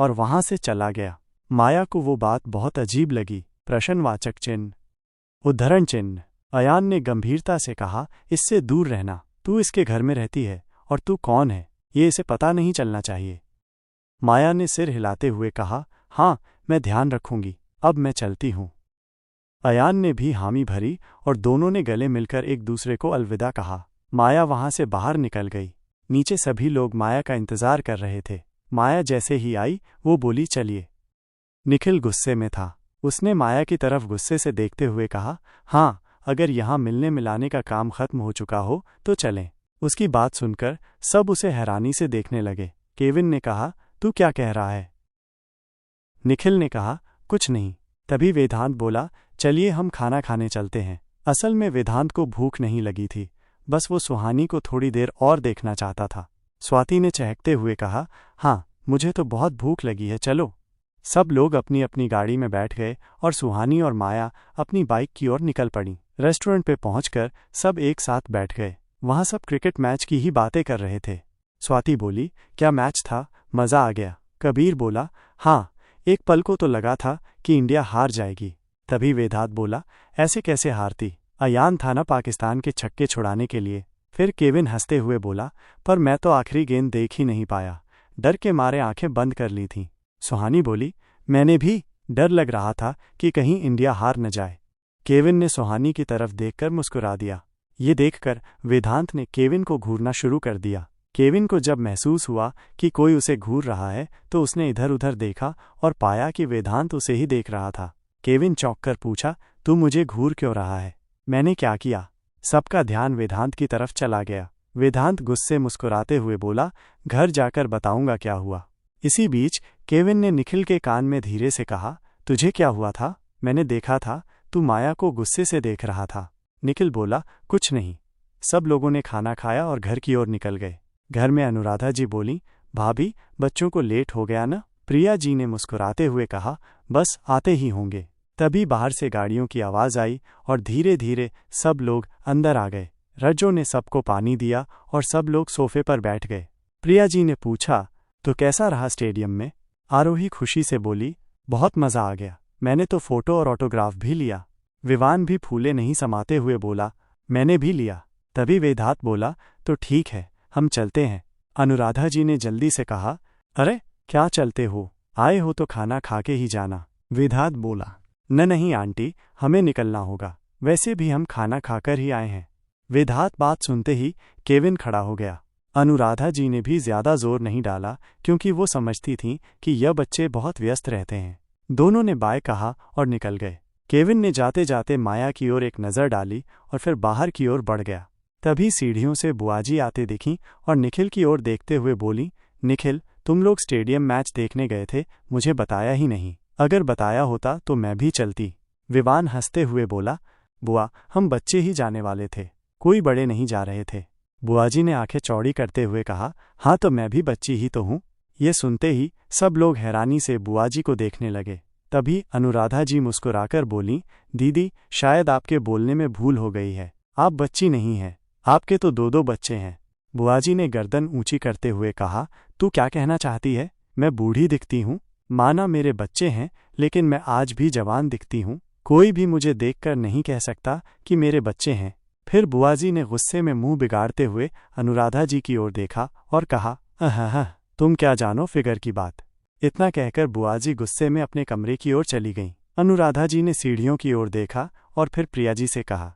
और वहां से चला गया। माया को वो बात बहुत अजीब लगी। प्रश्नवाचक चिन्ह। उद्धरण चिन्ह। अयान ने गंभीरता से कहा, इससे दूर रहना। तू इसके घर में रहती है और तू कौन है ये इसे पता नहीं चलना चाहिए। माया ने सिर हिलाते हुए कहा, हाँ मैं ध्यान रखूंगी, अब मैं चलती हूँ। अयान ने भी हामी भरी और दोनों ने गले मिलकर एक दूसरे को अलविदा कहा। माया वहां से बाहर निकल गई। नीचे सभी लोग माया का इंतजार कर रहे थे। माया जैसे ही आई वो बोली, चलिए। निखिल गुस्से में था। उसने माया की तरफ गुस्से से देखते हुए कहा, हाँ अगर यहाँ मिलने मिलाने का काम खत्म हो चुका हो तो चलें। उसकी बात सुनकर सब उसे हैरानी से देखने लगे। केविन ने कहा, तू क्या कह रहा है? निखिल ने कहा, कुछ नहीं। तभी वेदांत बोला, चलिए हम खाना खाने चलते हैं। असल में वेदांत को भूख नहीं लगी थी, बस वो सुहानी को थोड़ी देर और देखना चाहता था। स्वाति ने चहकते हुए कहा, हाँ मुझे तो बहुत भूख लगी है, चलो। सब लोग अपनी अपनी गाड़ी में बैठ गए और सुहानी और माया अपनी बाइक की ओर निकल पड़ी। रेस्टोरेंट पे पहुंचकर सब एक साथ बैठ गए। वहां सब क्रिकेट मैच की ही बातें कर रहे थे। स्वाति बोली, क्या मैच था, मजा आ गया। कबीर बोला, हाँ एक पल को तो लगा था कि इंडिया हार जाएगी। तभी वेदांत बोला, ऐसे कैसे हारती, अयान था ना पाकिस्तान के छक्के छुड़ाने के लिए। फिर केविन हंसते हुए बोला, पर मैं तो आखिरी गेंद देख ही नहीं पाया, डर के मारे आंखें बंद कर ली थीं। सुहानी बोली, मैंने भी, डर लग रहा था कि कहीं इंडिया हार न जाए। केविन ने सुहानी की तरफ देखकर मुस्कुरा दिया। ये देखकर वेदांत ने केविन को घूरना शुरू कर दिया। केविन को जब महसूस हुआ कि कोई उसे घूर रहा है तो उसने इधर उधर देखा और पाया कि वेदांत उसे ही देख रहा था। केविन चौंक कर पूछा, तू मुझे घूर क्यों रहा है? मैंने क्या किया? सबका ध्यान वेदांत की तरफ चला गया। वेदांत गुस्से मुस्कुराते हुए बोला, घर जाकर बताऊंगा क्या हुआ। इसी बीच केविन ने निखिल के कान में धीरे से कहा, तुझे क्या हुआ था? मैंने देखा था तू माया को गुस्से से देख रहा था। निखिल बोला, कुछ नहीं। सब लोगों ने खाना खाया और घर की ओर निकल गए। घर में अनुराधा जी बोली, भाभी बच्चों को लेट हो गया ना? प्रिया जी ने मुस्कुराते हुए कहा, बस आते ही होंगे। तभी बाहर से गाड़ियों की आवाज आई और धीरे धीरे सब लोग अंदर आ गए। रज्जो ने सबको पानी दिया और सब लोग सोफे पर बैठ गए। प्रिया जी ने पूछा, तो कैसा रहा स्टेडियम में? आरोही खुशी से बोली, बहुत मजा आ गया। मैंने तो फोटो और ऑटोग्राफ भी लिया। विवान भी फूले नहीं समाते हुए बोला, मैंने भी लिया। तभी वेदांत बोला, तो ठीक है हम चलते हैं। अनुराधा जी ने जल्दी से कहा, अरे क्या चलते हो, आए हो तो खाना खा के ही जाना। वेदांत बोला, नहीं आंटी, हमें निकलना होगा, वैसे भी हम खाना खाकर ही आए हैं। वेदांत बात सुनते ही केविन खड़ा हो गया। अनुराधा जी ने भी ज्यादा जोर नहीं डाला क्योंकि वो समझती थीं कि यह बच्चे बहुत व्यस्त रहते हैं। दोनों ने बाय कहा और निकल गए। केविन ने जाते जाते माया की ओर एक नज़र डाली और फिर बाहर की ओर बढ़ गया। तभी सीढ़ियों से बुआजी आते दिखीं और निखिल की ओर देखते हुए बोली, निखिल तुम लोग स्टेडियम मैच देखने गए थे, मुझे बताया ही नहीं। अगर बताया होता तो मैं भी चलती। विवान हंसते हुए बोला, बुआ हम बच्चे ही जाने वाले थे, कोई बड़े नहीं जा रहे थे। बुआजी ने आंखें चौड़ी करते हुए कहा, हाँ तो मैं भी बच्ची ही तो हूँ। ये सुनते ही सब लोग हैरानी से बुआजी को देखने लगे। तभी अनुराधा जी मुस्कुराकर बोलीं, दीदी शायद आपके बोलने में भूल हो गई है, आप बच्ची नहीं हैं, आपके तो दो बच्चे हैं। बुआजी ने गर्दन ऊंची करते हुए कहा, तू क्या कहना चाहती है? मैं बूढ़ी दिखती हूँ? माना मेरे बच्चे हैं लेकिन मैं आज भी जवान दिखती हूँ। कोई भी मुझे देखकर नहीं कह सकता कि मेरे बच्चे हैं। फिर बुआजी ने गुस्से में मुंह बिगाड़ते हुए अनुराधा जी की ओर देखा और कहा, तुम क्या जानो फिगर की बात। इतना कहकर बुआजी गुस्से में अपने कमरे की ओर चली गईं। अनुराधा जी ने सीढ़ियों की ओर देखा और फिर प्रिया जी से कहा,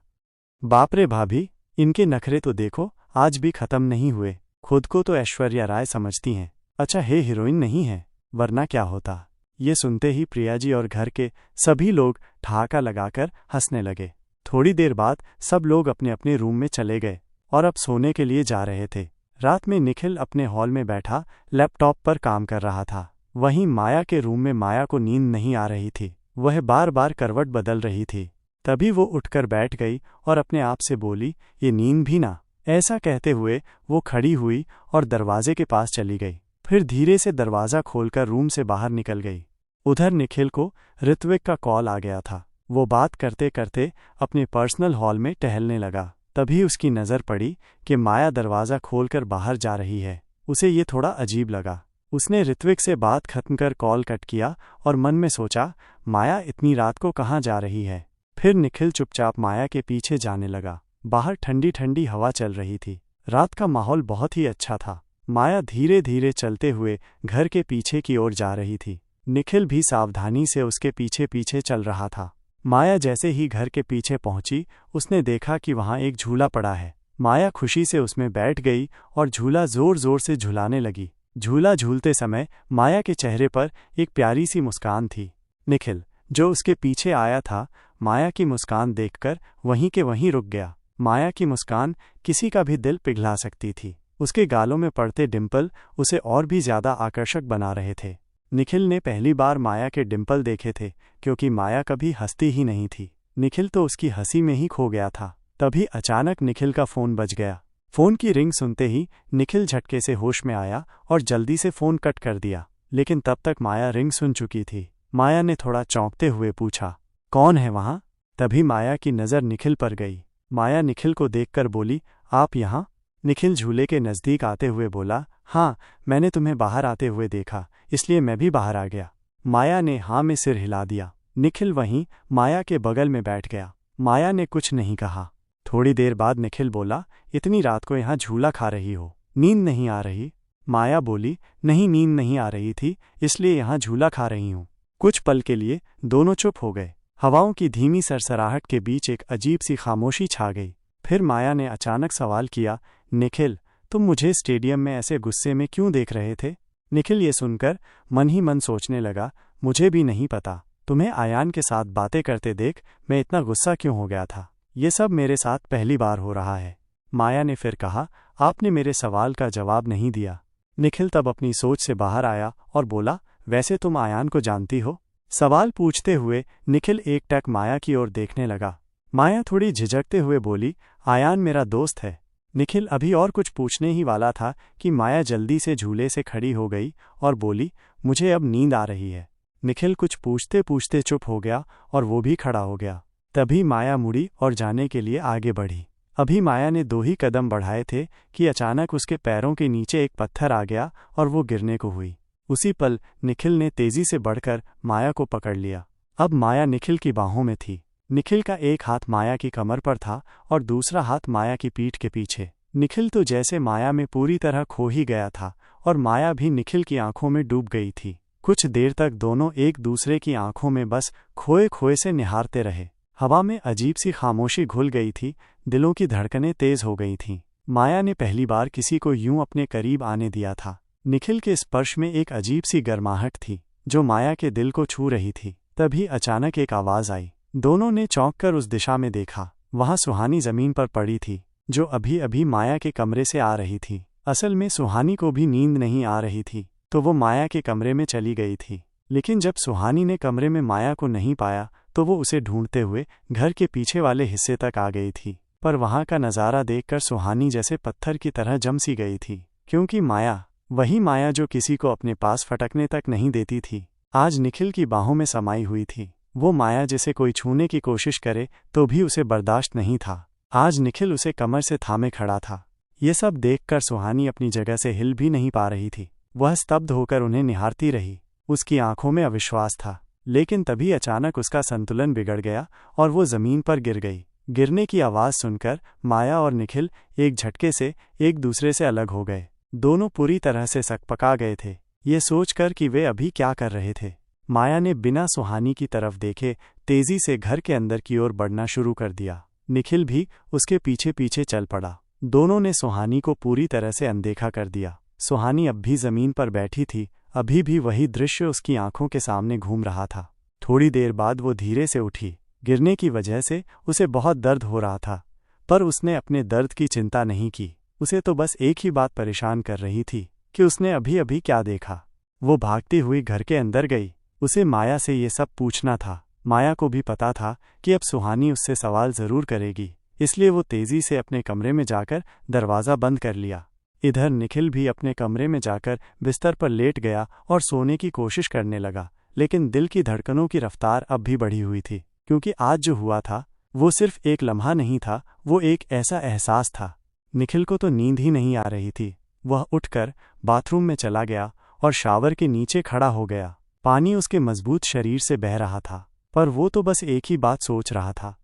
बाप रे भाभी, इनके नखरे तो देखो, आज भी खत्म नहीं हुए। खुद को तो ऐश्वर्या राय समझती हैं, अच्छा हे हीरोइन नहीं है, वरना क्या होता। ये सुनते ही प्रिया जी और घर के सभी लोग ठहाका लगाकर हंसने लगे। थोड़ी देर बाद सब लोग अपने अपने रूम में चले गए और अब सोने के लिए जा रहे थे। रात में निखिल अपने हॉल में बैठा लैपटॉप पर काम कर रहा था। वहीं माया के रूम में माया को नींद नहीं आ रही थी, वह बार बार करवट बदल रही थी। तभी वो उठकर बैठ गई और अपने आप से बोली, ये नींद भी ना। ऐसा कहते हुए वो खड़ी हुई और दरवाजे के पास चली गई। फिर धीरे से दरवाज़ा खोलकर रूम से बाहर निकल गई। उधर निखिल को ऋत्विक का कॉल आ गया था। वो बात करते करते अपने पर्सनल हॉल में टहलने लगा। तभी उसकी नज़र पड़ी कि माया दरवाज़ा खोलकर बाहर जा रही है। उसे ये थोड़ा अजीब लगा। उसने ऋत्विक से बात खत्म कर कॉल कट किया और मन में सोचा, माया इतनी रात को कहाँ जा रही है। फिर निखिल चुपचाप माया के पीछे जाने लगा। बाहर ठंडी ठंडी हवा चल रही थी। रात का माहौल बहुत ही अच्छा था। माया धीरे धीरे चलते हुए घर के पीछे की ओर जा रही थी। निखिल भी सावधानी से उसके पीछे पीछे चल रहा था। माया जैसे ही घर के पीछे पहुंची, उसने देखा कि वहां एक झूला पड़ा है। माया खुशी से उसमें बैठ गई और झूला जोर जोर से झुलाने लगी। झूला झूलते समय माया के चेहरे पर एक प्यारी सी मुस्कान थी। निखिल, जो उसके पीछे आया था, माया की मुस्कान देखकर वहीं के वहीं रुक गया। माया की मुस्कान किसी का भी दिल पिघला सकती थी। उसके गालों में पड़ते डिंपल उसे और भी ज्यादा आकर्षक बना रहे थे। निखिल ने पहली बार माया के डिंपल देखे थे, क्योंकि माया कभी हंसती ही नहीं थी। निखिल तो उसकी हंसी में ही खो गया था। तभी अचानक निखिल का फोन बज गया। फोन की रिंग सुनते ही निखिल झटके से होश में आया और जल्दी से फोन कट कर दिया। लेकिन तब तक माया रिंग सुन चुकी थी। माया ने थोड़ा चौंकते हुए पूछा, कौन है वहां? तभी माया की नज़र निखिल पर गई। माया निखिल को देखकर बोली, आप यहाँ? निखिल झूले के नज़दीक आते हुए बोला, हाँ, मैंने तुम्हें बाहर आते हुए देखा, इसलिए मैं भी बाहर आ गया। माया ने हाँ में सिर हिला दिया। निखिल वहीं माया के बगल में बैठ गया। माया ने कुछ नहीं कहा। थोड़ी देर बाद निखिल बोला, इतनी रात को यहाँ झूला खा रही हो, नींद नहीं आ रही? माया बोली, नहीं, नींद नहीं आ रही थी, इसलिए यहाँ झूला खा रही हूँ। कुछ पल के लिए दोनों चुप हो गए। हवाओं की धीमी सरसराहट के बीच एक अजीब सी खामोशी छा गई। फिर माया ने अचानक सवाल किया, निखिल, तुम मुझे स्टेडियम में ऐसे गुस्से में क्यों देख रहे थे? निखिल ये सुनकर मन ही मन सोचने लगा, मुझे भी नहीं पता। तुम्हें आयान के साथ बातें करते देख मैं इतना गुस्सा क्यों हो गया था। ये सब मेरे साथ पहली बार हो रहा है। माया ने फिर कहा, आपने मेरे सवाल का जवाब नहीं दिया। निखिल तब अपनी सोच से बाहर आया और बोला, वैसे तुम आयान को जानती हो? सवाल पूछते हुए निखिल एकटक माया की ओर देखने लगा। माया थोड़ी झिझकते हुए बोली, आयान मेरा दोस्त है। निखिल अभी और कुछ पूछने ही वाला था कि माया जल्दी से झूले से खड़ी हो गई और बोली, मुझे अब नींद आ रही है। निखिल कुछ पूछते पूछते चुप हो गया और वो भी खड़ा हो गया। तभी माया मुड़ी और जाने के लिए आगे बढ़ी। अभी माया ने 2 ही कदम बढ़ाए थे कि अचानक उसके पैरों के नीचे एक पत्थर आ गया और वो गिरने को हुई। उसी पल निखिल ने तेजी से बढ़कर माया को पकड़ लिया। अब माया निखिल की बाहों में थी। निखिल का एक हाथ माया की कमर पर था और दूसरा हाथ माया की पीठ के पीछे। निखिल तो जैसे माया में पूरी तरह खो ही गया था और माया भी निखिल की आंखों में डूब गई थी। कुछ देर तक दोनों एक दूसरे की आंखों में बस खोए खोए से निहारते रहे। हवा में अजीब सी खामोशी घुल गई थी। दिलों की धड़कनें तेज हो गई थीं। माया ने पहली बार किसी को यूं अपने करीब आने दिया था। निखिल के स्पर्श में एक अजीब सी गर्माहट थी जो माया के दिल को छू रही थी। तभी अचानक एक आवाज आई। दोनों ने चौंक कर उस दिशा में देखा। वहां सुहानी जमीन पर पड़ी थी, जो अभी अभी माया के कमरे से आ रही थी। असल में सुहानी को भी नींद नहीं आ रही थी, तो वो माया के कमरे में चली गई थी। लेकिन जब सुहानी ने कमरे में माया को नहीं पाया तो वो उसे ढूंढते हुए घर के पीछे वाले हिस्से तक आ गई थी। पर वहां का नज़ारा देखकर सुहानी जैसे पत्थर की तरह जम सी गई थी, क्योंकि माया, वही माया जो किसी को अपने पास फटकने तक नहीं देती थी, आज निखिल की बाहों में समाई हुई थी। वो माया जिसे कोई छूने की कोशिश करे तो भी उसे बर्दाश्त नहीं था। आज निखिल उसे कमर से थामे खड़ा था। ये सब देखकर सुहानी अपनी जगह से हिल भी नहीं पा रही थी। वह स्तब्ध होकर उन्हें निहारती रही। उसकी आंखों में अविश्वास था। लेकिन तभी अचानक उसका संतुलन बिगड़ गया और वो जमीन पर गिर गई। गिरने की आवाज सुनकर माया और निखिल एक झटके से एक दूसरे से अलग हो गए। दोनों पूरी तरह से सकपका गए थे, ये सोचकर कि वे अभी क्या कर रहे थे। माया ने बिना सुहानी की तरफ देखे तेजी से घर के अंदर की ओर बढ़ना शुरू कर दिया। निखिल भी उसके पीछे पीछे चल पड़ा। दोनों ने सुहानी को पूरी तरह से अनदेखा कर दिया। सुहानी अब भी जमीन पर बैठी थी। अभी भी वही दृश्य उसकी आंखों के सामने घूम रहा था। थोड़ी देर बाद वो धीरे से उठी। गिरने की वजह से उसे बहुत दर्द हो रहा था, पर उसने अपने दर्द की चिंता नहीं की। उसे तो बस एक ही बात परेशान कर रही थी कि उसने अभी अभी क्या देखा। वो भागती हुई घर के अंदर गई। उसे माया से ये सब पूछना था। माया को भी पता था कि अब सुहानी उससे सवाल जरूर करेगी, इसलिए वो तेजी से अपने कमरे में जाकर दरवाज़ा बंद कर लिया। इधर निखिल भी अपने कमरे में जाकर बिस्तर पर लेट गया और सोने की कोशिश करने लगा। लेकिन दिल की धड़कनों की रफ्तार अब भी बढ़ी हुई थी, क्योंकि आज जो हुआ था वो सिर्फ एक लम्हा नहीं था, वो एक ऐसा एहसास था। निखिल को तो नींद ही नहीं आ रही थी। वह उठकर बाथरूम में चला गया और शावर के नीचे खड़ा हो गया। पानी उसके मजबूत शरीर से बह रहा था, पर वो तो बस एक ही बात सोच रहा था,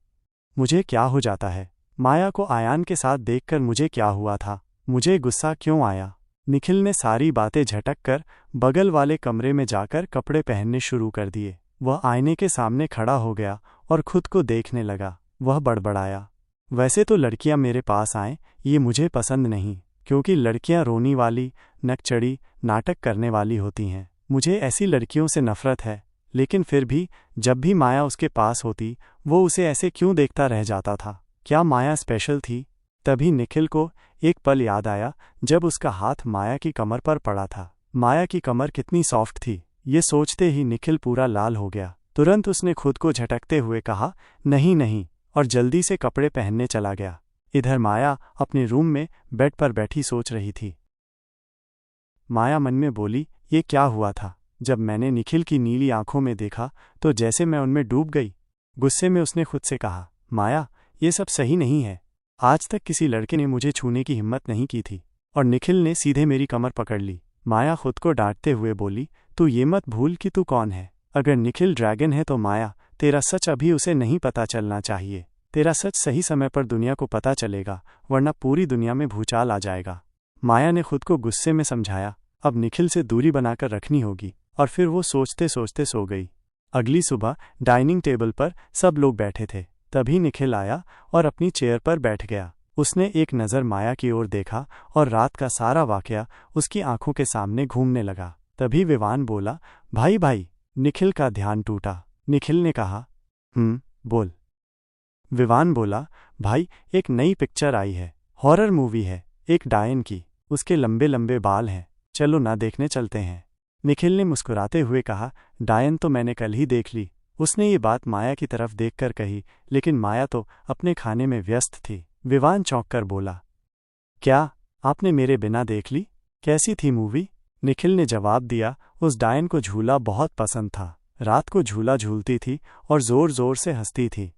मुझे क्या हो जाता है? माया को आयान के साथ देखकर मुझे क्या हुआ था? मुझे गुस्सा क्यों आया? निखिल ने सारी बातें झटक कर बगल वाले कमरे में जाकर कपड़े पहनने शुरू कर दिए। वह आईने के सामने खड़ा हो गया और खुद को देखने लगा। वह बड़बड़ाया, वैसे तो लड़कियां मेरे पास आएं ये मुझे पसंद नहीं, क्योंकि लड़कियां रोने वाली, नकचड़ी, नाटक करने वाली होती हैं। मुझे ऐसी लड़कियों से नफरत है। लेकिन फिर भी जब भी माया उसके पास होती वो उसे ऐसे क्यों देखता रह जाता था? क्या माया स्पेशल थी? तभी निखिल को एक पल याद आया जब उसका हाथ माया की कमर पर पड़ा था। माया की कमर कितनी सॉफ्ट थी, ये सोचते ही निखिल पूरा लाल हो गया। तुरंत उसने खुद को झटकते हुए कहा, नहीं नहीं, और जल्दी से कपड़े पहनने चला गया। इधर माया अपने रूम में बेड पर बैठी सोच रही थी। माया मन में बोली, ये क्या हुआ था? जब मैंने निखिल की नीली आंखों में देखा तो जैसे मैं उनमें डूब गई। गुस्से में उसने खुद से कहा, माया, ये सब सही नहीं है। आज तक किसी लड़के ने मुझे छूने की हिम्मत नहीं की थी, और निखिल ने सीधे मेरी कमर पकड़ ली। माया खुद को डांटते हुए बोली, तू ये मत भूल कि तू कौन है। अगर निखिल ड्रैगन है तो माया, तेरा सच अभी उसे नहीं पता चलना चाहिए। तेरा सच सही समय पर दुनिया को पता चलेगा, वरना पूरी दुनिया में भूचाल आ जाएगा। माया ने खुद को गुस्से में समझाया, अब निखिल से दूरी बनाकर रखनी होगी, और फिर वो सोचते सोचते सो गई। अगली सुबह डाइनिंग टेबल पर सब लोग बैठे थे। तभी निखिल आया और अपनी चेयर पर बैठ गया। उसने एक नज़र माया की ओर देखा और रात का सारा वाकया उसकी आंखों के सामने घूमने लगा। तभी विवान बोला, भाई भाई। निखिल का ध्यान टूटा। निखिल ने कहा, बोल। विवान बोला, भाई, एक नई पिक्चर आई है, हॉरर मूवी है, एक डायन की। उसके लंबे लंबे बाल हैं, चलो ना देखने चलते हैं। निखिल ने मुस्कुराते हुए कहा, डायन तो मैंने कल ही देख ली। उसने ये बात माया की तरफ देखकर कही, लेकिन माया तो अपने खाने में व्यस्त थी। विवान चौंक कर बोला, क्या आपने मेरे बिना देख ली? कैसी थी मूवी? निखिल ने जवाब दिया, उस डायन को झूला बहुत पसंद था। रात को झूला झूलती थी और जोर जोर से हंसती थी।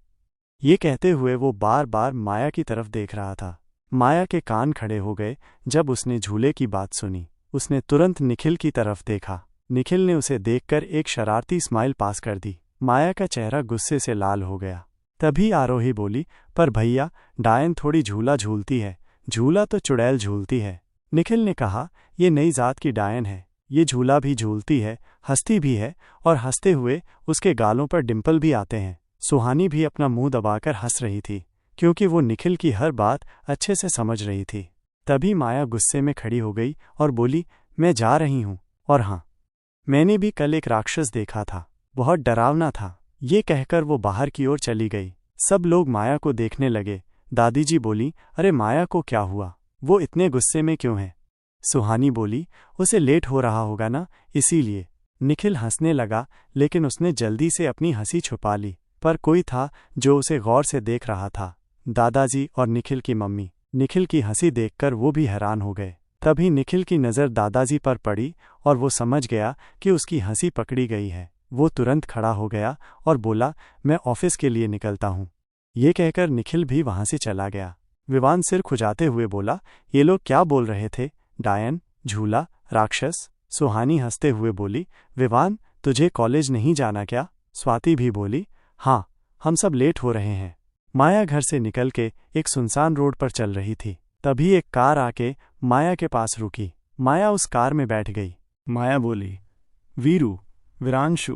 ये कहते हुए वो बार बार माया की तरफ देख रहा था। माया के कान खड़े हो गए जब उसने झूले की बात सुनी। उसने तुरंत निखिल की तरफ देखा। निखिल ने उसे देखकर एक शरारती स्माइल पास कर दी। माया का चेहरा गुस्से से लाल हो गया। तभी आरोही बोली, पर भैया, डायन थोड़ी झूला झूलती है, झूला तो चुड़ैल झूलती है। निखिल ने कहा, ये नई जात की डायन है, ये झूला भी झूलती है, हंसती भी है, और हंसते हुए उसके गालों पर डिंपल भी आते हैं। सुहानी भी अपना मुंह दबाकर हंस रही थी, क्योंकि वो निखिल की हर बात अच्छे से समझ रही थी। तभी माया गुस्से में खड़ी हो गई और बोली, मैं जा रही हूँ, और हाँ, मैंने भी कल एक राक्षस देखा था, बहुत डरावना था। ये कहकर वो बाहर की ओर चली गई। सब लोग माया को देखने लगे। दादी जी बोली, अरे माया को क्या हुआ? वो इतने गुस्से में क्यों है? सुहानी बोली, उसे लेट हो रहा होगा ना, इसीलिए। निखिल हंसने लगा, लेकिन उसने जल्दी से अपनी हंसी छुपा ली। पर कोई था जो उसे गौर से देख रहा था, दादाजी और निखिल की मम्मी। निखिल की हंसी देखकर वो भी हैरान हो गए। तभी निखिल की नज़र दादाजी पर पड़ी और वो समझ गया कि उसकी हंसी पकड़ी गई है। वो तुरंत खड़ा हो गया और बोला, मैं ऑफिस के लिए निकलता हूँ। ये कहकर निखिल भी वहाँ से चला गया। विवान सिर खुजाते हुए बोला, ये लोग क्या बोल रहे थे? डायन, झूला, राक्षस? सुहानी हंसते हुए बोली, विवान, तुझे कॉलेज नहीं जाना क्या? स्वाति भी बोली, हाँ, हम सब लेट हो रहे हैं। माया घर से निकल के एक सुनसान रोड पर चल रही थी। तभी एक कार आके माया के पास रुकी। माया उस कार में बैठ गई। माया बोली, वीरू, विरांशु,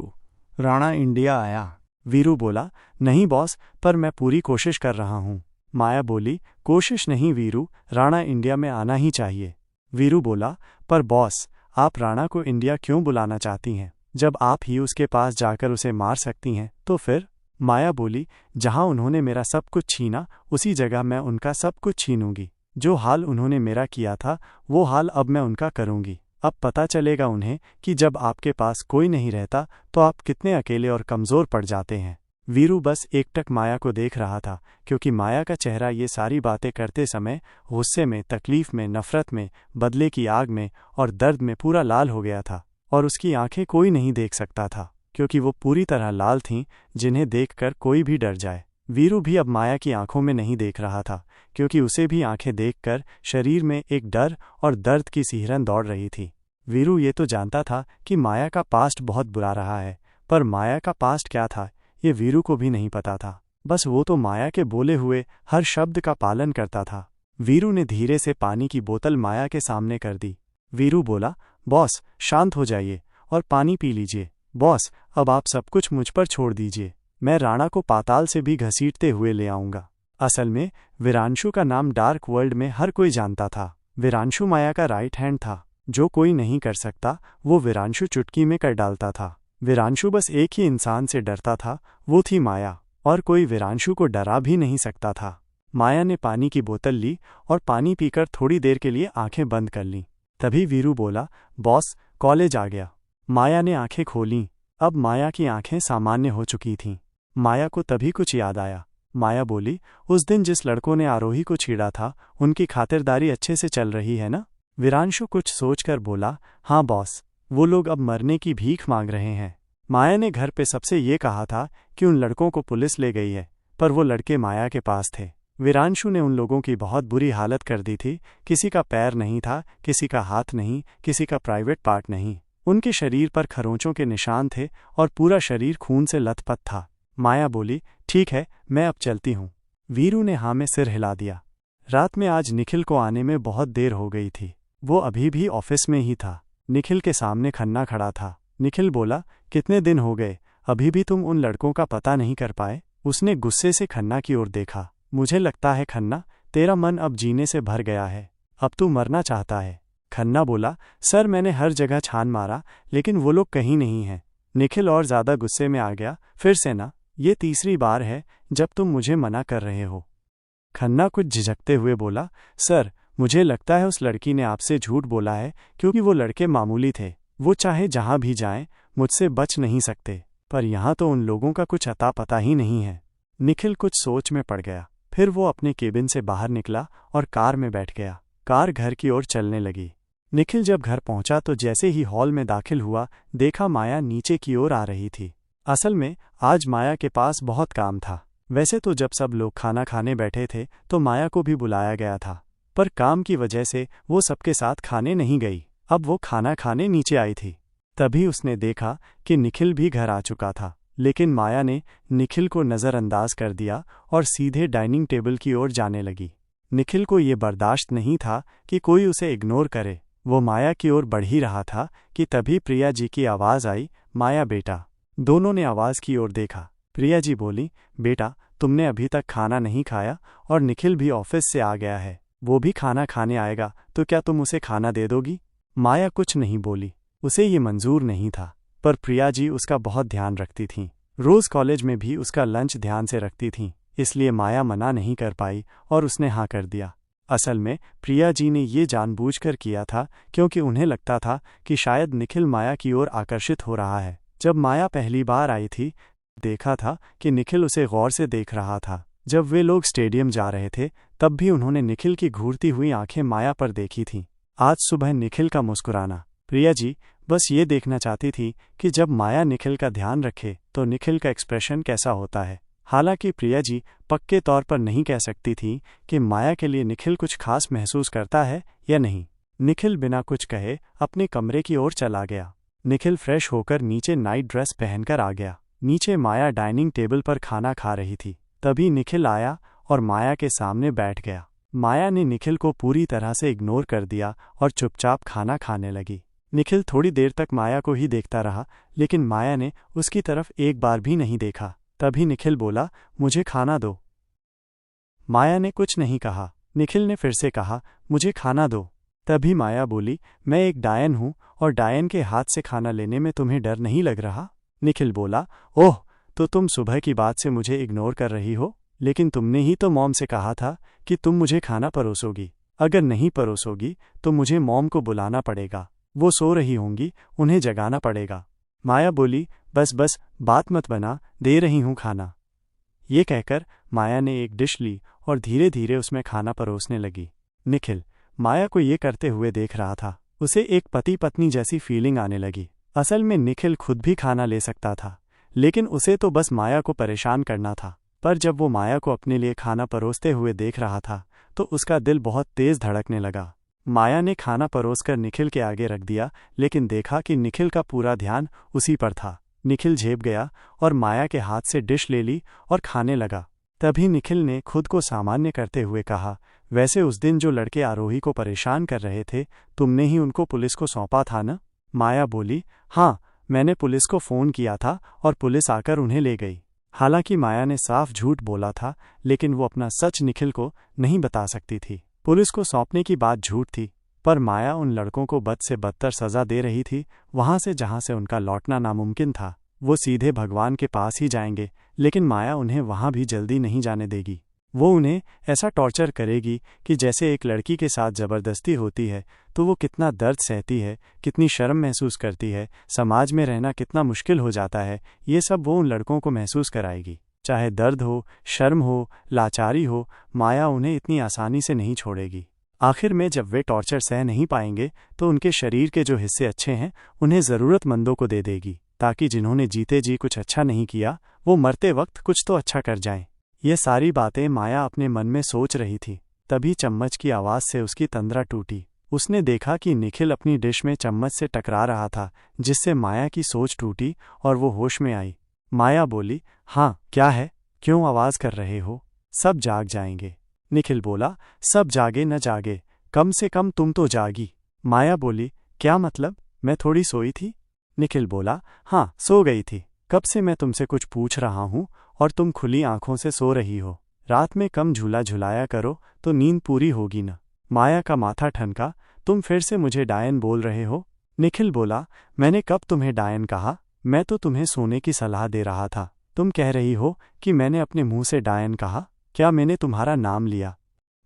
राणा इंडिया आया। वीरू बोला, नहीं बॉस, पर मैं पूरी कोशिश कर रहा हूँ। माया बोली, कोशिश नहीं वीरू, राणा इंडिया में आना ही चाहिए। वीरू बोला, पर बॉस, आप राणा को इंडिया क्यों बुलाना चाहती हैं? जब आप ही उसके पास जाकर उसे मार सकती हैं तो फिर? माया बोली, जहाँ उन्होंने मेरा सब कुछ छीना, उसी जगह मैं उनका सब कुछ छीनूंगी। जो हाल उन्होंने मेरा किया था वो हाल अब मैं उनका करूंगी। अब पता चलेगा उन्हें कि जब आपके पास कोई नहीं रहता तो आप कितने अकेले और कमज़ोर पड़ जाते हैं। वीरू बस एकटक माया को देख रहा था, क्योंकि माया का चेहरा ये सारी बातें करते समय गुस्से में, तकलीफ में, नफरत में, बदले की आग में और दर्द में पूरा लाल हो गया था, और उसकी आंखें कोई नहीं देख सकता था, क्योंकि वो पूरी तरह लाल थीं, जिन्हें देखकर कोई भी डर जाए। वीरू भी अब माया की आंखों में नहीं देख रहा था, क्योंकि उसे भी आंखें देखकर शरीर में एक डर और दर्द की सिहरन दौड़ रही थी। वीरू ये तो जानता था कि माया का पास्ट बहुत बुरा रहा है, पर माया का पास्ट क्या था ये वीरू को भी नहीं पता था। बस वो तो माया के बोले हुए हर शब्द का पालन करता था। वीरू ने धीरे से पानी की बोतल माया के सामने कर दी। वीरू बोला, बॉस शांत हो जाइए और पानी पी लीजिए। बॉस अब आप सब कुछ मुझ पर छोड़ दीजिए, मैं राणा को पाताल से भी घसीटते हुए ले आऊंगा। असल में वीरांशु का नाम डार्क वर्ल्ड में हर कोई जानता था। वीरांशु माया का राइट हैंड था। जो कोई नहीं कर सकता वो वीरांशु चुटकी में कर डालता था। वीरांशु बस एक ही इंसान से डरता था, वो थी माया, और कोई वीरांशु को डरा भी नहीं सकता था। माया ने पानी की बोतल ली और पानी पीकर थोड़ी देर के लिए आंखें बंद कर लीं। तभी वीरू बोला, बॉस कॉलेज आ गया। माया ने आंखें खोलीं। अब माया की आंखें सामान्य हो चुकी थीं। माया को तभी कुछ याद आया। माया बोली, उस दिन जिस लड़कों ने आरोही को छेड़ा था उनकी खातिरदारी अच्छे से चल रही है ना? वीरांशु कुछ सोचकर बोला, हाँ बॉस, वो लोग अब मरने की भीख मांग रहे हैं। माया ने घर पे सबसे ये कहा था कि उन लड़कों को पुलिस ले गई है, पर वो लड़के माया के पास थे। वीरांशु ने उन लोगों की बहुत बुरी हालत कर दी थी। किसी का पैर नहीं था, किसी का हाथ नहीं, किसी का प्राइवेट पार्ट नहीं। उनके शरीर पर खरोंचों के निशान थे और पूरा शरीर खून से लथपथ था। माया बोली, ठीक है, मैं अब चलती हूँ। वीरू ने हाँ में सिर हिला दिया। रात में आज निखिल को आने में बहुत देर हो गई थी। वो अभी भी ऑफिस में ही था। निखिल के सामने खन्ना खड़ा था। निखिल बोला, कितने दिन हो गए, अभी भी तुम उन लड़कों का पता नहीं कर पाए? उसने गुस्से से खन्ना की ओर देखा। मुझे लगता है खन्ना, तेरा मन अब जीने से भर गया है, अब तू मरना चाहता है। खन्ना बोला, सर मैंने हर जगह छान मारा लेकिन वो लोग कहीं नहीं हैं। निखिल और ज़्यादा गुस्से में आ गया, फिर से ना, ये तीसरी बार है जब तुम मुझे मना कर रहे हो। खन्ना कुछ झिझकते हुए बोला, सर मुझे लगता है उस लड़की ने आपसे झूठ बोला है क्योंकि वो लड़के मामूली थे। वो चाहे जहाँ भी जाएं मुझसे बच नहीं सकते, पर यहाँ तो उन लोगों का कुछ अता पता ही नहीं है। निखिल कुछ सोच में पड़ गया। फिर वो अपने केबिन से बाहर निकला और कार में बैठ गया। कार घर की ओर चलने लगी। निखिल जब घर पहुंचा तो जैसे ही हॉल में दाखिल हुआ, देखा माया नीचे की ओर आ रही थी। असल में आज माया के पास बहुत काम था। वैसे तो जब सब लोग खाना खाने बैठे थे तो माया को भी बुलाया गया था, पर काम की वजह से वो सबके साथ खाने नहीं गई। अब वो खाना खाने नीचे आई थी। तभी उसने देखा कि निखिल भी घर आ चुका था, लेकिन माया ने निखिल को नज़रअंदाज कर दिया और सीधे डाइनिंग टेबल की ओर जाने लगी। निखिल को ये बर्दाश्त नहीं था कि कोई उसे इग्नोर करे। वो माया की ओर बढ़ ही रहा था कि तभी प्रिया जी की आवाज़ आई, माया बेटा। दोनों ने आवाज़ की ओर देखा। प्रिया जी बोली, बेटा तुमने अभी तक खाना नहीं खाया और निखिल भी ऑफिस से आ गया है, वो भी खाना खाने आएगा, तो क्या तुम उसे खाना दे दोगी? माया कुछ नहीं बोली। उसे ये मंजूर नहीं था, पर प्रिया जी उसका बहुत ध्यान रखती थीं। रोज़ कॉलेज में भी उसका लंच ध्यान से रखती थीं, इसलिए माया मना नहीं कर पाई और उसने हाँ कर दिया। असल में प्रिया जी ने ये जानबूझकर किया था क्योंकि उन्हें लगता था कि शायद निखिल माया की ओर आकर्षित हो रहा है। जब माया पहली बार आई थी, देखा था कि निखिल उसे गौर से देख रहा था। जब वे लोग स्टेडियम जा रहे थे तब भी उन्होंने निखिल की घूरती हुई आंखें माया पर देखी थीं। आज सुबह निखिल का मुस्कुराना, प्रिया जी बस ये देखना चाहती थी कि जब माया निखिल का ध्यान रखे तो निखिल का एक्सप्रेशन कैसा होता है। हालांकि प्रिया जी पक्के तौर पर नहीं कह सकती थी कि माया के लिए निखिल कुछ खास महसूस करता है या नहीं। निखिल बिना कुछ कहे अपने कमरे की ओर चला गया। निखिल फ्रेश होकर नीचे नाइट ड्रेस पहनकर आ गया। नीचे माया डाइनिंग टेबल पर खाना खा रही थी। तभी निखिल आया और माया के सामने बैठ गया। माया ने निखिल को पूरी तरह से इग्नोर कर दिया और चुपचाप खाना खाने लगी। निखिल थोड़ी देर तक माया को ही देखता रहा, लेकिन माया ने उसकी तरफ एक बार भी नहीं देखा। तभी निखिल बोला, मुझे खाना दो। माया ने कुछ नहीं कहा। निखिल ने फिर से कहा, मुझे खाना दो। तभी माया बोली, मैं एक डायन हूँ और डायन के हाथ से खाना लेने में तुम्हें डर नहीं लग रहा? निखिल बोला, ओह, तो तुम सुबह की बात से मुझे इग्नोर कर रही हो? लेकिन तुमने ही तो मॉम से कहा था कि तुम मुझे खाना परोसोगी। अगर नहीं परोसोगी तो मुझे मॉम को बुलाना पड़ेगा। वो सो रही होंगी, उन्हें जगाना पड़ेगा। माया बोली, बस बस बात मत बना, दे रही हूँ खाना। ये कहकर माया ने एक डिश ली और धीरे धीरे उसमें खाना परोसने लगी। निखिल माया को ये करते हुए देख रहा था। उसे एक पति पत्नी जैसी फीलिंग आने लगी। असल में निखिल खुद भी खाना ले सकता था, लेकिन उसे तो बस माया को परेशान करना था। पर जब वो माया को अपने लिए खाना परोसते हुए देख रहा था तो उसका दिल बहुत तेज धड़कने लगा। माया ने खाना परोसकर निखिल के आगे रख दिया, लेकिन देखा कि निखिल का पूरा ध्यान उसी पर था। निखिल झेप गया और माया के हाथ से डिश ले ली और खाने लगा। तभी निखिल ने खुद को सामान्य करते हुए कहा, वैसे उस दिन जो लड़के आरोही को परेशान कर रहे थे, तुमने ही उनको पुलिस को सौंपा था न? माया बोली, हाँ, मैंने पुलिस को फ़ोन किया था और पुलिस आकर उन्हें ले गई। हालांकि माया ने साफ झूठ बोला था, लेकिन वो अपना सच निखिल को नहीं बता सकती थी। पुलिस को सौंपने की बात झूठ थी, पर माया उन लड़कों को बद से बदतर सज़ा दे रही थी। वहां से जहां से उनका लौटना नामुमकिन था, वो सीधे भगवान के पास ही जाएंगे, लेकिन माया उन्हें वहां भी जल्दी नहीं जाने देगी। वो उन्हें ऐसा टॉर्चर करेगी कि जैसे एक लड़की के साथ ज़बरदस्ती होती है तो वो कितना दर्द सहती है, कितनी शर्म महसूस करती है, समाज में रहना कितना मुश्किल हो जाता है, ये सब वो उन लड़कों को महसूस कराएगी। चाहे दर्द हो, शर्म हो, लाचारी हो, माया उन्हें इतनी आसानी से नहीं छोड़ेगी। आखिर में जब वे टॉर्चर सह नहीं पाएंगे तो उनके शरीर के जो हिस्से अच्छे हैं उन्हें ज़रूरतमंदों को दे देगी, ताकि जिन्होंने जीते जी कुछ अच्छा नहीं किया वो मरते वक्त कुछ तो अच्छा कर जाएं। ये सारी बातें माया अपने मन में सोच रही थी। तभी चम्मच की आवाज़ से उसकी तंद्रा टूटी। उसने देखा कि निखिल अपनी डिश में चम्मच से टकरा रहा था, जिससे माया की सोच टूटी और वो होश में आई। माया बोली, हाँ, क्या है? क्यों आवाज़ कर रहे हो? सब जाग जाएंगे। निखिल बोला, सब जागे न जागे, कम से कम तुम तो जागी। माया बोली, क्या मतलब? मैं थोड़ी सोई थी? निखिल बोला, हाँ, सो गई थी। कब से मैं तुमसे कुछ पूछ रहा हूँ और तुम खुली आंखों से सो रही हो। रात में कम झूला झुलाया करो तो नींद पूरी होगी न। माया का माथा ठनका, तुम फिर से मुझे डायन बोल रहे हो? निखिल बोला, मैंने कब तुम्हें डायन कहा? मैं तो तुम्हें सोने की सलाह दे रहा था। तुम कह रही हो कि मैंने अपने मुंह से डायन कहा। क्या मैंने तुम्हारा नाम लिया?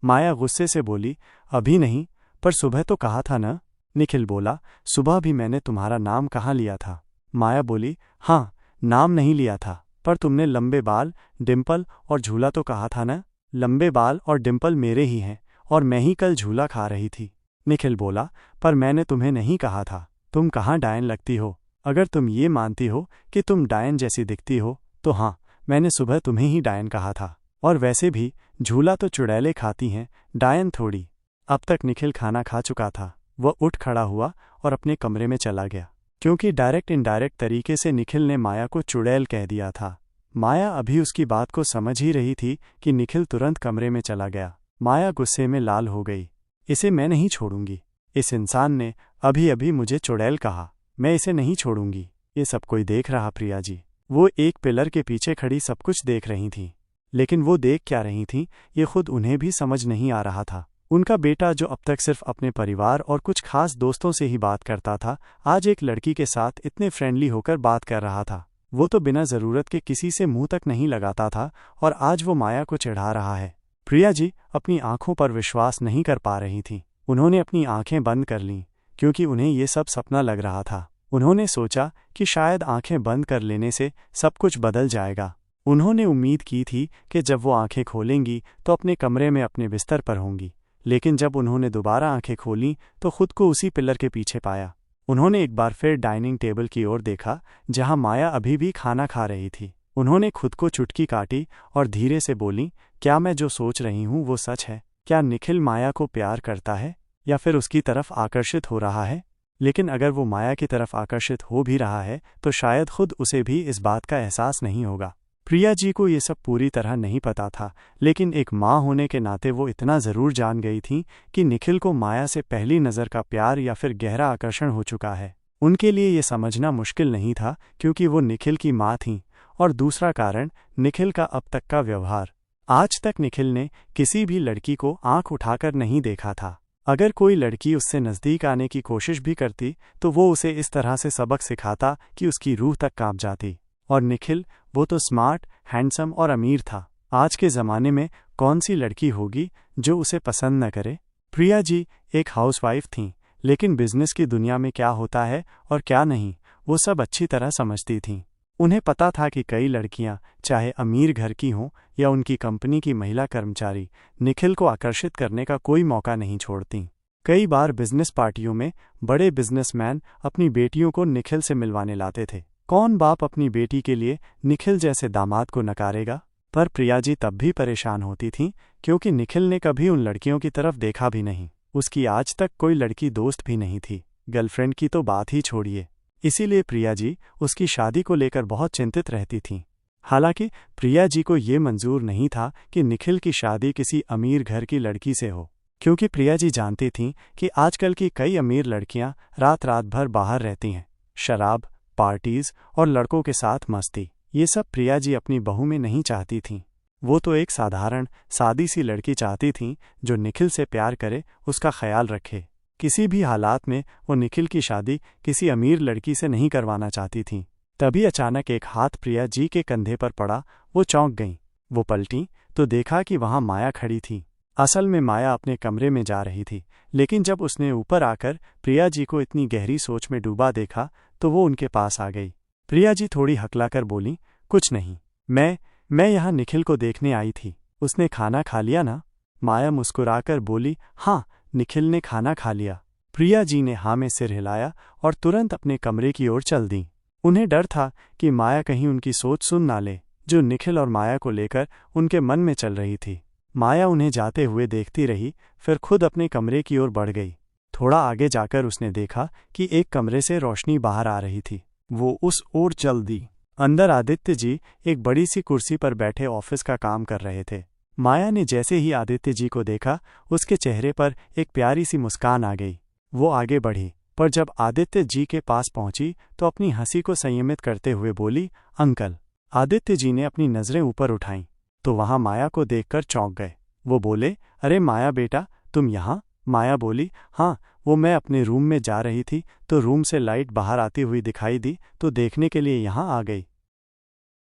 माया गुस्से से बोली, अभी नहीं, पर सुबह तो कहा था न। निखिल बोला, सुबह भी मैंने तुम्हारा नाम कहाँ लिया था? माया बोली, हाँ, नाम नहीं लिया था, पर तुमने लंबे बाल, डिम्पल और झूला तो कहा था न। लंबे बाल और डिम्पल मेरे ही हैं और मैं ही कल झूला खा रही थी। निखिल बोला, पर मैंने तुम्हें नहीं कहा था। तुम कहाँ डायन लगती हो? अगर तुम ये मानती हो कि तुम डायन जैसी दिखती हो तो हाँ, मैंने सुबह तुम्हें ही डायन कहा था। और वैसे भी झूला तो चुड़ैलें खाती हैं, डायन थोड़ी। अब तक निखिल खाना खा चुका था। वह उठ खड़ा हुआ और अपने कमरे में चला गया, क्योंकि डायरेक्ट इनडायरेक्ट तरीके से निखिल ने माया को चुड़ैल कह दिया था। माया अभी उसकी बात को समझ ही रही थी कि निखिल तुरंत कमरे में चला गया। माया गुस्से में लाल हो गई। इसे मैं नहीं छोड़ूंगी। इस इंसान ने अभी अभी मुझे चुड़ैल कहा। मैं इसे नहीं छोड़ूंगी। ये सब कोई देख रहा प्रिया जी। वो एक पिलर के पीछे खड़ी सब कुछ देख रही थीं, लेकिन वो देख क्या रही थीं ये खुद उन्हें भी समझ नहीं आ रहा था। उनका बेटा, जो अब तक सिर्फ अपने परिवार और कुछ खास दोस्तों से ही बात करता था, आज एक लड़की के साथ इतने फ्रेंडली होकर बात कर रहा था। वो तो बिना ज़रूरत के किसी से मुंह तक नहीं लगाता था और आज वो माया को चिढ़ा रहा है। प्रिया जी अपनी आंखों पर विश्वास नहीं कर पा रही थीं। उन्होंने अपनी आंखें बंद कर लीं, क्योंकि उन्हें ये सब सपना लग रहा था। उन्होंने सोचा कि शायद आंखें बंद कर लेने से सब कुछ बदल जाएगा। उन्होंने उम्मीद की थी कि जब वो आंखें खोलेंगी तो अपने कमरे में अपने बिस्तर पर होंगी, लेकिन जब उन्होंने दोबारा आंखें खोलीं तो खुद को उसी पिलर के पीछे पाया। उन्होंने एक बार फिर डाइनिंग टेबल की ओर देखा, जहां माया अभी भी खाना खा रही थी। उन्होंने खुद को चुटकी काटी और धीरे से बोली, क्या मैं जो सोच रही हूँ वो सच है? क्या निखिल माया को प्यार करता है या फिर उसकी तरफ आकर्षित हो रहा है? लेकिन अगर वो माया की तरफ आकर्षित हो भी रहा है तो शायद खुद उसे भी इस बात का एहसास नहीं होगा। प्रिया जी को ये सब पूरी तरह नहीं पता था, लेकिन एक माँ होने के नाते वो इतना ज़रूर जान गई थीं कि निखिल को माया से पहली नज़र का प्यार या फिर गहरा आकर्षण हो चुका है। उनके लिए ये समझना मुश्किल नहीं था, क्योंकि वो निखिल की माँ थीं, और दूसरा कारण निखिल का अब तक का व्यवहार। आज तक निखिल ने किसी भी लड़की को आंख उठाकर नहीं देखा था। अगर कोई लड़की उससे नज़दीक आने की कोशिश भी करती तो वो उसे इस तरह से सबक सिखाता कि उसकी रूह तक कांप जाती। और निखिल, वो तो स्मार्ट, हैंडसम और अमीर था। आज के ज़माने में कौन सी लड़की होगी जो उसे पसंद न करे? प्रिया जी एक हाउसवाइफ थीं, लेकिन बिजनेस की दुनिया में क्या होता है और क्या नहीं, वो सब अच्छी तरह समझती थीं। उन्हें पता था कि कई लड़कियां, चाहे अमीर घर की हों या उनकी कंपनी की महिला कर्मचारी, निखिल को आकर्षित करने का कोई मौका नहीं छोड़तीं। कई बार बिजनेस पार्टियों में बड़े बिजनेसमैन अपनी बेटियों को निखिल से मिलवाने लाते थे। कौन बाप अपनी बेटी के लिए निखिल जैसे दामाद को नकारेगा? पर प्रिया जी तब भी परेशान होती थीं, क्योंकि निखिल ने कभी उन लड़कियों की तरफ देखा भी नहीं। उसकी आज तक कोई लड़की दोस्त भी नहीं थी, गर्लफ्रेंड की तो बात ही छोड़िए। इसीलिए प्रिया जी उसकी शादी को लेकर बहुत चिंतित रहती थीं। हालांकि प्रिया जी को ये मंजूर नहीं था कि निखिल की शादी किसी अमीर घर की लड़की से हो, क्योंकि प्रिया जी जानती थीं कि आजकल की कई अमीर लड़कियां रात रात भर बाहर रहती हैं, शराब, पार्टीज और लड़कों के साथ मस्ती। ये सब प्रिया जी अपनी बहू में नहीं चाहती थीं। वो तो एक साधारण सादी सी लड़की चाहती थीं जो निखिल से प्यार करे, उसका ख्याल रखे। किसी भी हालात में वो निखिल की शादी किसी अमीर लड़की से नहीं करवाना चाहती थीं। तभी अचानक एक हाथ प्रिया जी के कंधे पर पड़ा। वो चौंक गईं। वो पलटीं तो देखा कि वहां माया खड़ी थी। असल में माया अपने कमरे में जा रही थी, लेकिन जब उसने ऊपर आकर प्रिया जी को इतनी गहरी सोच में डूबा देखा तो वो उनके पास आ गई। प्रिया जी थोड़ी हकलाकर बोली, कुछ नहीं, मैं यहाँ निखिल को देखने आई थी। उसने खाना खा लिया ना? माया मुस्कुराकर बोली, हाँ, निखिल ने खाना खा लिया। प्रिया जी ने हाँ में सिर हिलाया और तुरंत अपने कमरे की ओर चल दी। उन्हें डर था कि माया कहीं उनकी सोच सुन ना ले, जो निखिल और माया को लेकर उनके मन में चल रही थी। माया उन्हें जाते हुए देखती रही, फिर खुद अपने कमरे की ओर बढ़ गई। थोड़ा आगे जाकर उसने देखा कि एक कमरे से रोशनी बाहर आ रही थी। वो उस ओर चल दी। अंदर आदित्य जी एक बड़ी सी कुर्सी पर बैठे ऑफिस का काम कर रहे थे। माया ने जैसे ही आदित्य जी को देखा, उसके चेहरे पर एक प्यारी सी मुस्कान आ गई। वो आगे बढ़ी, पर जब आदित्य जी के पास पहुंची तो अपनी हंसी को संयमित करते हुए बोली, अंकल। आदित्य जी ने अपनी नजरें ऊपर उठाईं तो वहां माया को देखकर चौंक गए। वो बोले, अरे माया बेटा, तुम यहाँ? माया बोली, हाँ, वो मैं अपने रूम में जा रही थी तो रूम से लाइट बाहर आती हुई दिखाई दी तो देखने के लिए यहाँ आ गई।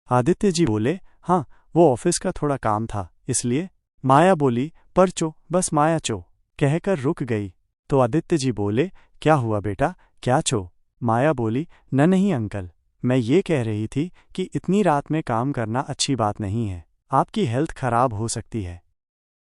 आदित्य जी बोले, हाँ, वो ऑफिस का थोड़ा काम था इसलिए। माया बोली, पर चो, बस माया चो कहकर रुक गई। तो आदित्य जी बोले, क्या हुआ बेटा, क्या चो? माया बोली, नहीं अंकल, मैं ये कह रही थी कि इतनी रात में काम करना अच्छी बात नहीं है, आपकी हेल्थ खराब हो सकती है।